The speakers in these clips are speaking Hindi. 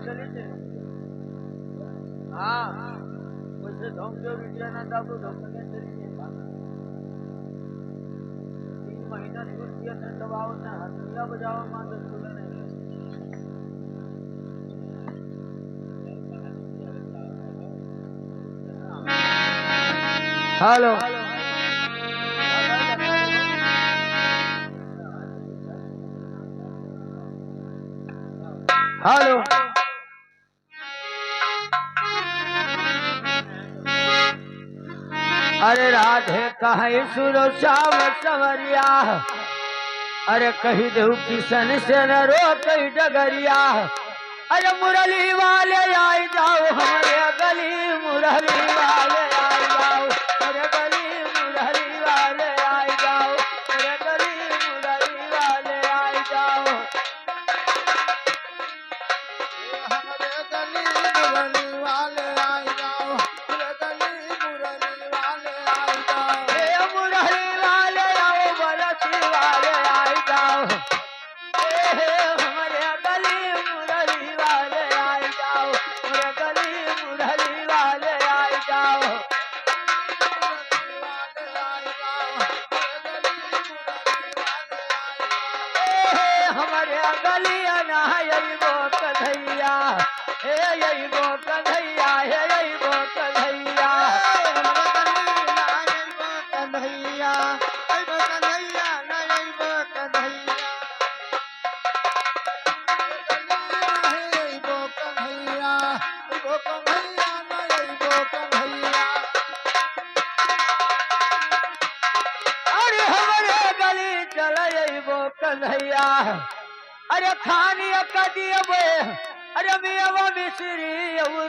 चली છે હા પછી ધોમજો વિદ્યાના દાબો ધોમને ચલી છે 3 મહિના નિવૃત્ત किया था तब आओ ना हथिया बजावा માંગે સુને નહીં हेलो हेलो अरे राधे कहीं सुरो श्याम सवरिया अरे कही दू किशन से न रो कही डगरिया अरे मुरली वाले आई जाओ हमारे गली मुरली वाले आई जाओ अरे गली मुरली वाले आई जाओ अरे गली मुरली वाले आई जाओ हमारे गली मुरली वाले आई जाओ हमारे गली मुरली वाले आई जाओ ए मुरली वाले आओ बरसी वाले आई जाओ हमारे गली मुरली वाले आई जाओ हमारे गली मुरली वाले आई जाओ हमारे गली अनायबो कन्हैया हे यही कन्हैया हे यही कन्हैया कन्हैया कन्हैया नहीं कन्हैया कन्हैया कन्हैया नहीं कन्हैया अरे हमारे गली चलो कन्हैया अरे खानी कदियबे अरे मियावा मिश्री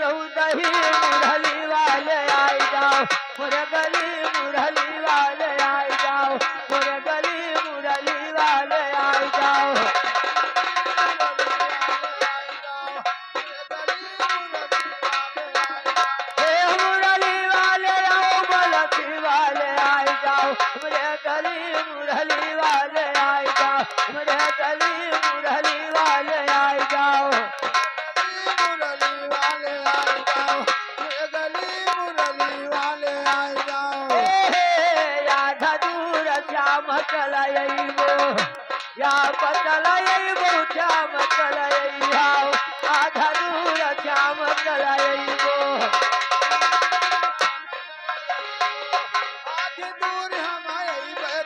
रहू दही मुरली वाले आई जाओ मुरे गली मुरली वाले आई जाओ मुरे गली मुरली वाले आई जाओ हे मुरली वाले आओ बलसी वाले आई जाओ मुरे गली मुरली वाले आई जाओ मुरे गली मुरली वाले आई जाओ मुरली वाले आई जाओ गली मुरली वाले आई जाओ याधा दूर श्याम चलइबो या चलइबो श्याम चलइबो आधा दूर श्याम चलइबो आज दूर हमारे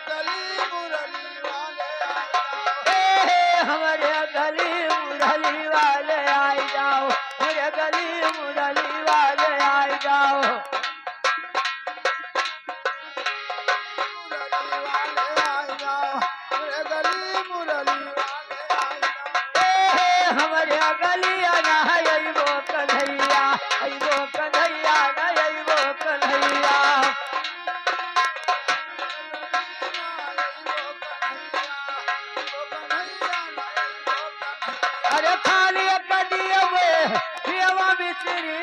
गली मुरली वाले आई जाओ हमारे गली मुरली वाले आई जाओ मेरे गली मुरली वाले आई जाओ मुरली वाले आई जाओ गली मुरली वाले आई जाओ हमारे गली अनायबो कन्हैया अइबो कन्हैया नइबो कन्हैया अरे खाली कदियबे पियवा मिश्री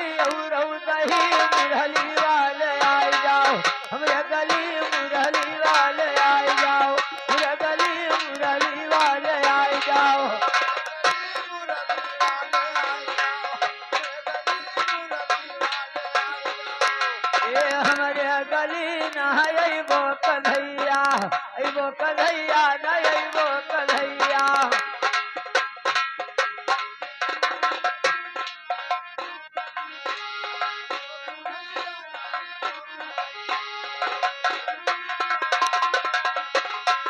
रहू दही मुरली वाले आई जाओ हमरे गली मुरली वाले आई जाओ हमरे गली मुरली वाले आई जाओ ए हमारे गली नइबो कन्हैया अइबो कन्हैया नइबो कन्हैया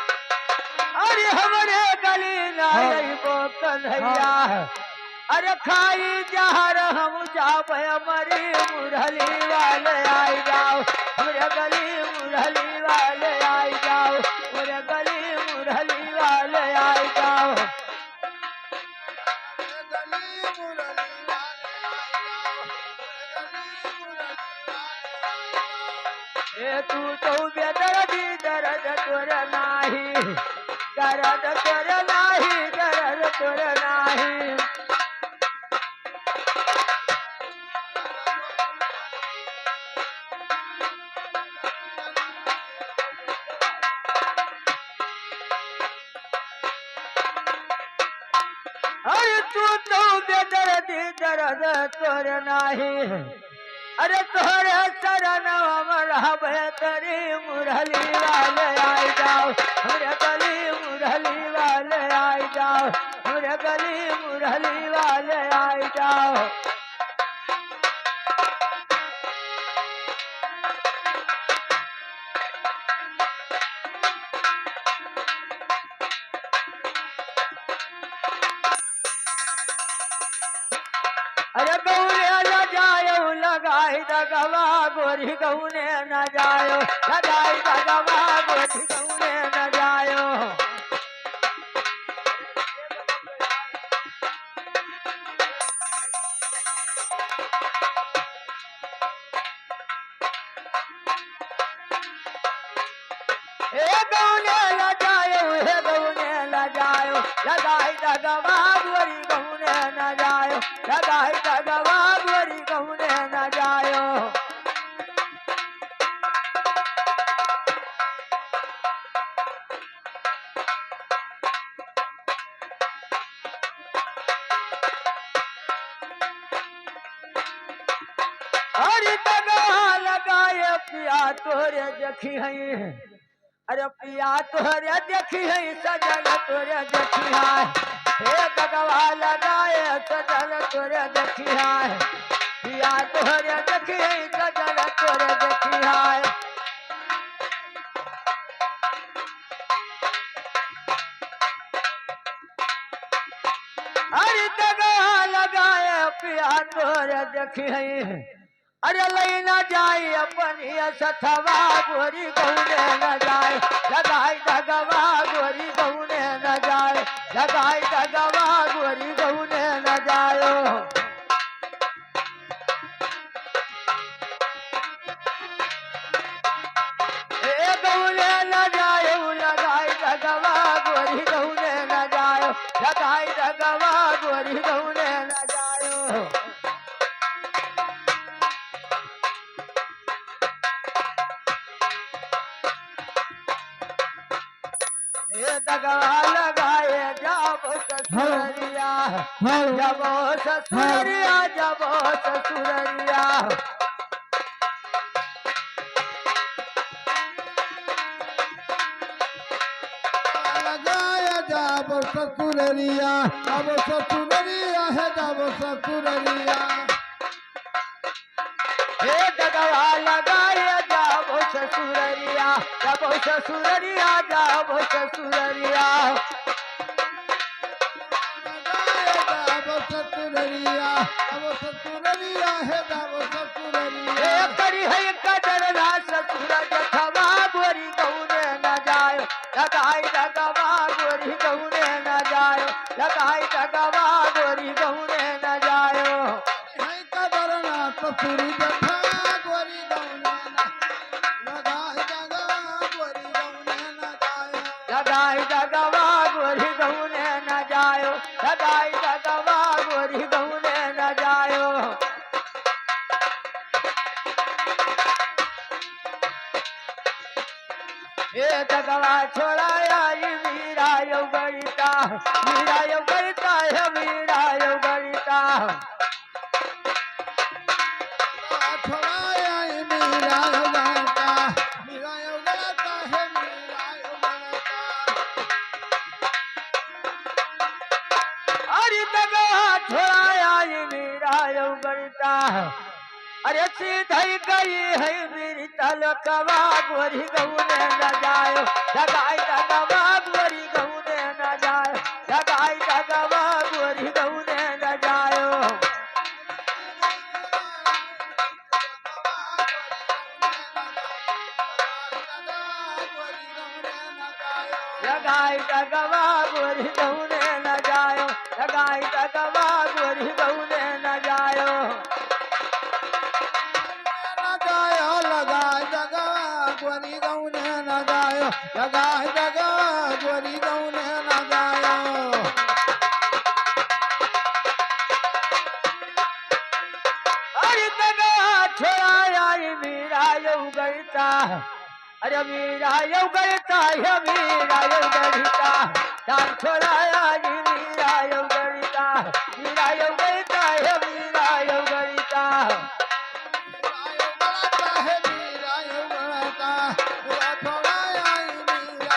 अरे हमारे गली नइबो कन्हैया अरे खाई जहर हम जाबे मरी मुरली वाले आई जाओ हमरे गली मुरली वाले आई जाओ हमरे गली मुरली वाले आई जाओ ए तू तो बेदर्दी दर्द तोर नाही दर्द तोर नाही दर्द तोर नाही अरे तू तो बेदर्दी दर्द तोर नाही अरे तोरे शरण अमर बेहतरी मुरली वाले आई जाओ हमरे गली मुरली वाले आई जाओ हमरे गली मुरली वाले आई जाओ अरे गौने न जायो लगाई दगवा गोरी गौने न जायो लगाई दगवा गोरी गौने न जायो हे गौने न जायो हे गौने न जायो लगाई दगवा गोरी गौने न जायो लगाई दगवा गोरी गौने न जायो अरे दगवा लगाए पिया तोरे देखी है अरे पिया तोरे देखी है सजन तोरे देखी है हे दगवा लगाए सजन तोरे देखी है पिया तोरे देखी है सजन तोरे देखी है अरे दगवा लगाए पिया तोरे देखी है अरे लई न जाई अपनी सथवा गोरी गौने न जाए लगाई दगवा गोरी गौने न जाए लगाई दगवा गोरी गौने न जायो ए गौने न जायो लगाई दगवा गोरी गौने न जायो लगाई दगवा गोरी गौने न जायो ये दगवा लगाए जाबो ससुरिया जाबो ससुरिया जाबो ससुरिया लगाया जब ससुररिया अब ससुररिया है जब ससुररिया हे दगवा लगाए जाबो ससुरिया जाबो ससुरिया जाबो ससुरिया लगाया जब ससुररिया अब ससुररिया है जब हे ससुररिया करी है कदर ना ससुर जथवा गोरी गौने न जायो लगाई दगवा गोरी गौने न जायो लगाई दगवा गोरी गौने न जायो है कदरना ससुर जठा गोरी गौने ना लगाए जगा गोरी गौने ना जायो लगाई दगवा गोरी गौने न जायो लगाई दगवा गोरी गौने न जायो ये दगवा छोड़ाया ये मीरा यो गणिता है मीरा यो गणिता छोड़ाया मेरा योगाता मेरा योगाता है मेरा योगाता अरे दगवा छोड़ाया ये मीरा यो गणिता अरे सीधई गई है मेरी तलकवा गोरी गौने न जायो लगाई दगवा गोरी गौने न जायो लगाई दगवा गोरी गौने न जायो लगाई दगवा गोरी गौने न जायो लगाई दगवा गोरी गौने न जायो लगाए जगा गोरी गौने न जायो लगाए जगा गोरी गौने न जायो अरे दगवा छोड़ाया ये मीरा यो गणिता अरे मीरा यो गणिता है मीरा यो गणिता जान छोड़ाया ये मीरा यो गणिता वीरा यो गणिता हे वीरा यो गणिता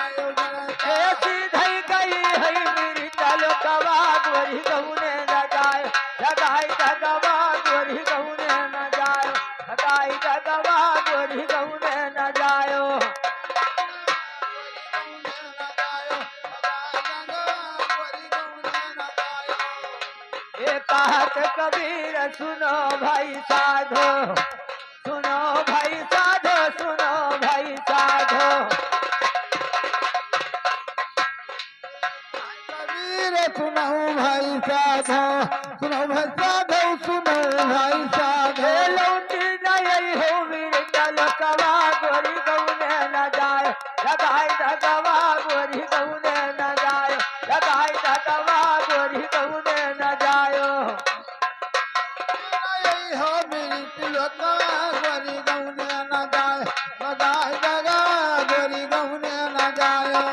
ऐसी धई गई है मेरी चलो कवा गोरी गौने न जाए लगाई जगवा गोरी गौने न जाए लगाई जगवा गोरी गौने न जायो एक कहत कबीर सुनो भाई साधो सुनो भाई साधो सुनो भाई साधो सुनाओ भाई साधो सुनो भाई साधो सुनो भाई साधो लौटी नहीं हो मेरे चल कवा गोरी गौने न जाए लगाई जगवा गोरी गौने न जाए लगाई जगवा गोरी गौने न जायो हो मेरी तिलका गोरी गौने न जाए लगाई जगा गोरी गौने न जायो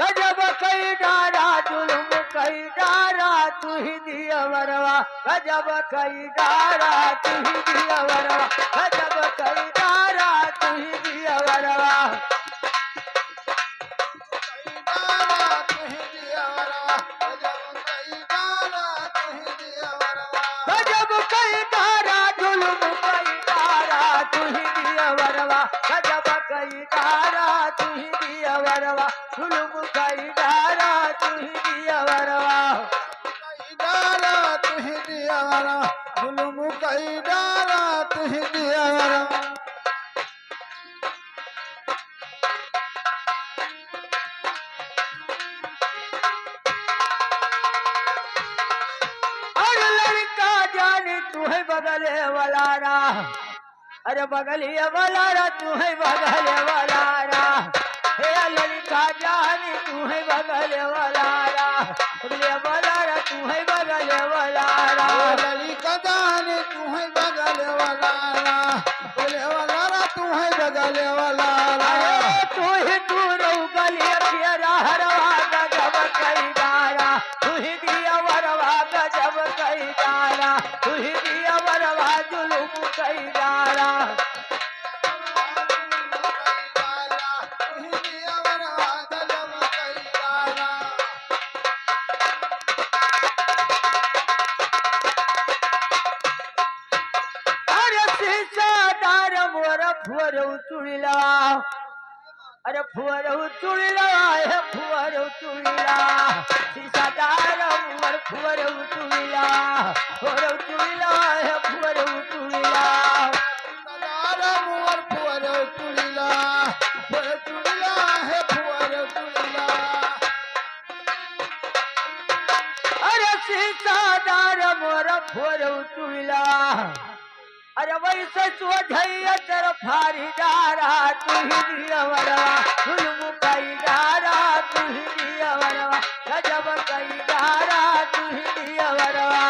गजब कई डारा जुलुम कई डारा तू ही दिया वरवा गजब कई डारा तू ही दिया वरवा गजब कई डारा तू ही दिया वरवा गजब कई डारा जुलुम कई डारा तू ही दिया वरवा गजब कई डारा तू ही दिया वरवा जुलुम कई डारा तू ही दिया वरवा और लड़का जानी तू है बगले वाला रा अरे बगलिया वाला रा तू है बगले वाला रा हे लड़का जानी तू है बगले वाला रा बगले वाला रा तू है बगले वाला रा अरे तू ही तू रहू गलिया पियरा हरवा गजब कई डारा तू ही दिया वरवा गजब कई डारा तू ही दिया वरवा जुलुम कई डारा अरे सीसादार मोर फुवर उचुळीला अरे फुवर उचुळीला हे फुवर उचुळीला सीसादार मोर फुवर उचुळीला फुवर उचुळीला हे फुवर उचुळीला अरे सीसादार मोर फुवर उचुळीला अरे वैसे शोधैया तर फारी डारा तू ही दिया वरवा जुलुम कई डारा तू ही दिया वरवा गजब कई डारा तू ही दिया वरवा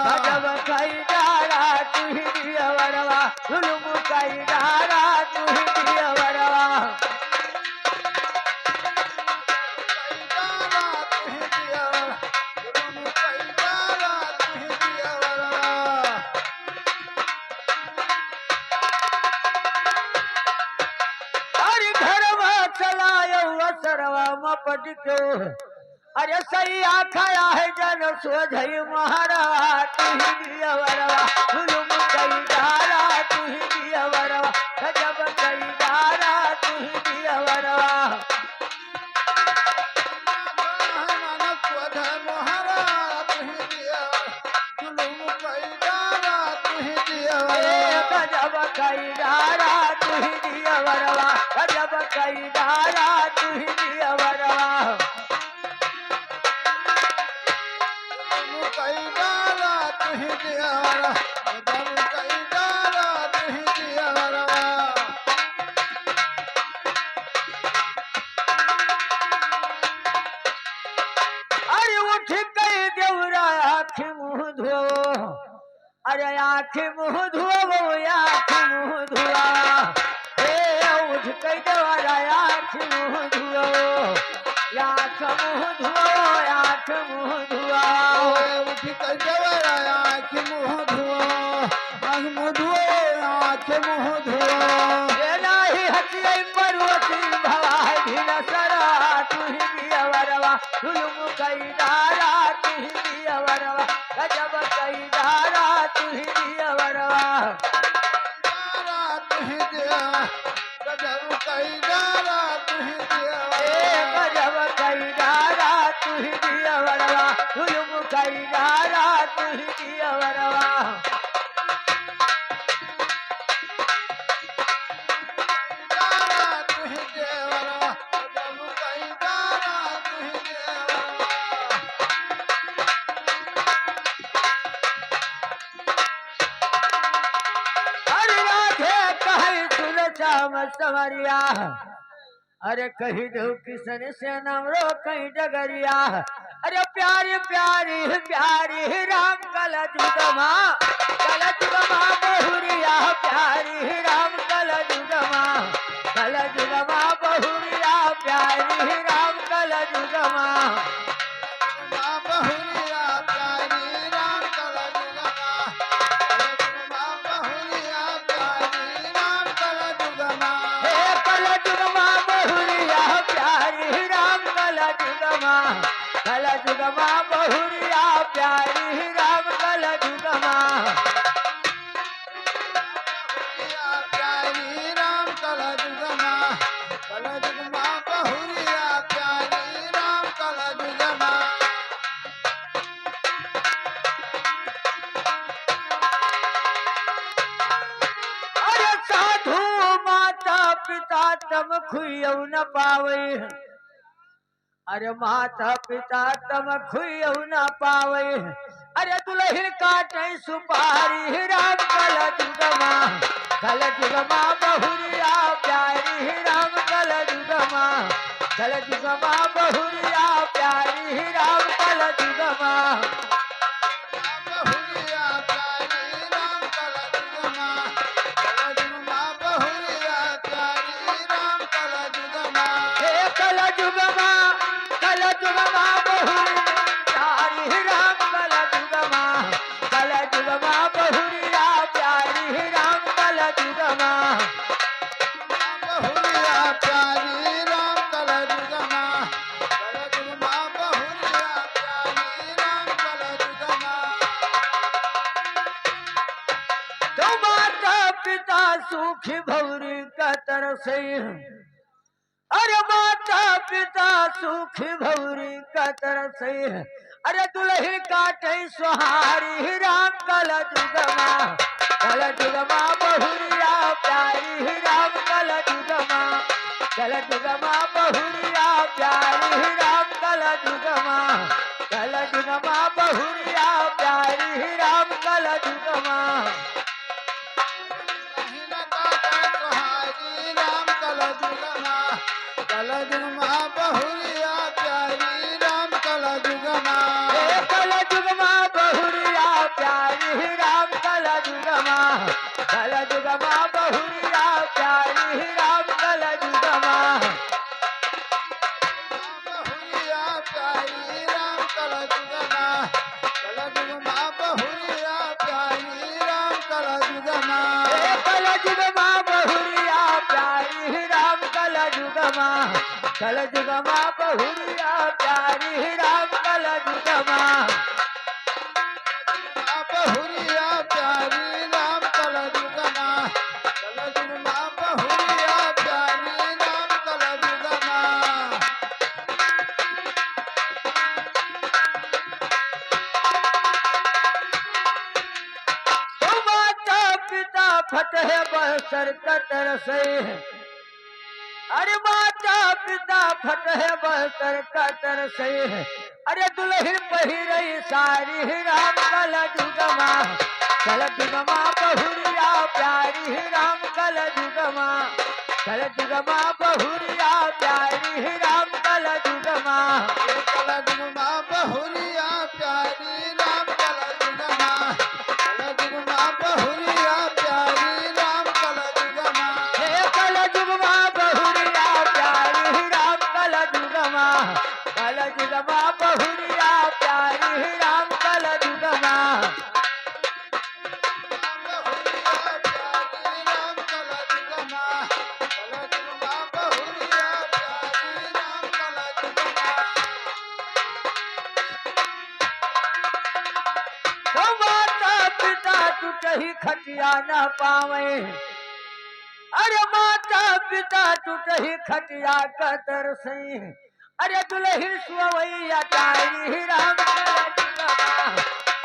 गजब कई डारा तू ही दिया वरवा जुलुम कई डारा तू ही दिया वरवा अरे घरवा चलायो असरवा मपटिको अरे सैया खाया है जन सोझई महारा तू ही दिया वरवा जुलुम कई डारा तू ही दिया वरवा गजब कई डारा तू ही दिया वरवा गजब कई डारा तू ही दिया वरवा गजब कई डारा तू ही दिया वरवा अरे उठ गई देवरा आखी मुंह धो अरे आखी मुँह धुआ आखी मुँह धुआ हे उठ कई देवारा आखी मुँह धुआ आख मुँह धुआ आख मुँह धुआ उठ कर जवरा आँख मुँह धुआ आँख मुँह धुआ आँख मुँह धुआ ये नाही हसी पर्वती भवाय भिन सरा तुही दियवरवा तुलुम कई दारा तुही दियवरवा गजब कई दारा तुही दियवरवा दारा तुहि दिया गजब कई दारा तुहि दिया ए गजब कई दारा तुही दियवरवा तुलुम कई दारा तुही दियवरवा दारा तुहि देवरा गजब कई दारा तुहि देवरा अरे राधे कहे तुलचाम समरिया अरे कही दो किसन से नमरो कहीं डगरिया अरे प्यारी प्यारी प्यारी राम कल जुगमा बहुरिया प्यारी राम कल जुगमा बहुरिया प्यारी राम कल जुगमा माँ बहुरिया प्यारी राम कल जुगमा माँ बहुरिया प्यारी राम कल जुगमा हे कल जुगमा बहुरिया प्यारी राम कल जुगमा बहुरिया प्यारी राम कल जुगमा प्यारी राम कल जुगमा बहुरिया प्यारी राम कल जुगमा अरे साधु माता पिता तम खुयौ न पावे अरे माता पिता तम खुयौ न पावे अरे दुल्हन काटे सुपारी राम कल जुगमा बहुरिया प्यारी राम कल जुगमा बहुरिया प्यारी राम कल जुगमा बहुरिया प्यारी राम कल जुगमा बहुरिया प्यारी राम कल जुगमा हे कल जुगमा बहुरी प्यारी राम कल जुगमा बहुरिया प्यारी राम कल जुगमा बहुरिया प्यारी राम कल जुगमा बहुरिया प्यारी राम कल जुगमा तो माता पिता सुखी भौरी का तरसे अरे माता पिता सुखी भौरी का तरसे अरे दुल्हन काटे सुहारी राम कल जुगमा बहुरिया प्यारी राम कल जुगमा बहुरिया प्यारी राम कल जुगमा बहुरिया प्यारी राम कल जुगमा सुहारी राम कल जुगमा बहुरिया प्यारी राम कल जुगमा हे कल जुगमा बहुरिया प्यारी राम कल जुगमा बहुरिया प्यारी राम कल जुगमा बहुरिया प्यारी राम कल जुगमा बहुरिया प्यारी राम कल जुगमा हे कल जुगमा बहुरिया प्यारी राम कल जुगमा बहुरिया प्यारी राम कल जुगमा बहुरिया प्यारी राम कल जुगमा बहुरिया प्यारी राम कल जुगमा तो माता पिता फतेह बसर कतर से अरे माता पिता फतेह बसर कतर से अरे दुल्हन पहिरई सारी राम कल जुगमा बहुरिया प्यारी राम कल जुगमा बहुरिया प्यारी राम कल जुगमा कल जुगमा बहुरिया प्यारी राम कल जुगमा टूटही खटिया न पावे। अरे माता पिता टूटही खटिया कतर सही। अरे दुलही सुवैया तारी राम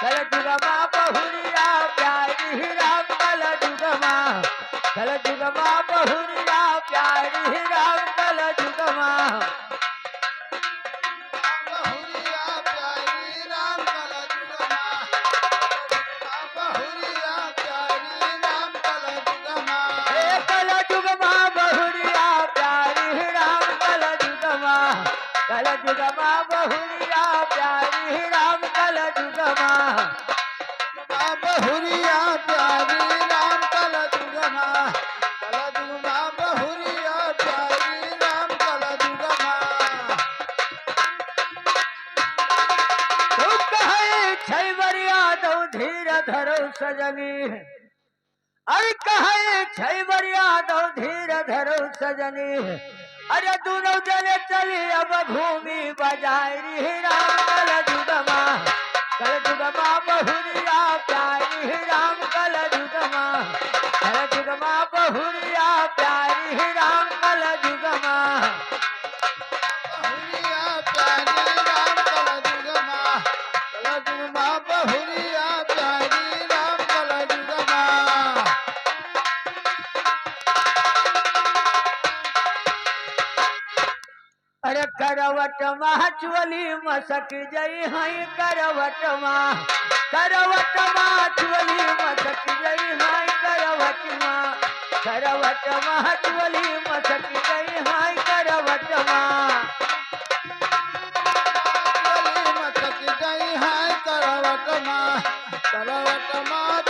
कल जुगमा बहुरिया प्यारी राम कल जुगमा। कल जुगमा बहुरिया प्यारी राम कल जुगमा। बहुरिया प्यारी राम कल जुगमा। बहुरिया प्यारी राम कल जुगमा। कल जुगमा बहुरिया प्यारी राम कल जुगमा। कल जुगमा बहुरिया प्यारी राम कल जुगमा। बहुरिया प्यारी राम कल जुगमा। कल जुगमा बहुरिया प्यारी राम कल जुगमा। तू कहे छैवरिया दो धीर धरो सजनी। अरे कहे छैवरिया दो धीर धरो सजनी। अरे दोनों जने चली अब भूमि बजाई राम कल जुगमा। कल जुगमा बहुरिया प्यारी राम कल जुगमा। कल जुगमा बहुरिया प्यारी राम कल जुगमा। बहुरिया प्यारी राम कल जुगमा। कल जुगमा बहुरिया प्यारी राम कल जुगमा। अरे करवट माँ चुअली मसक जई हई करवट माँ। करवट माँ चुअली मसक जई हई करवट माँ। करवट माँ चुअली मसक जई हई करवट माँ। चली मचक गई है करवट माँ। करवट माँ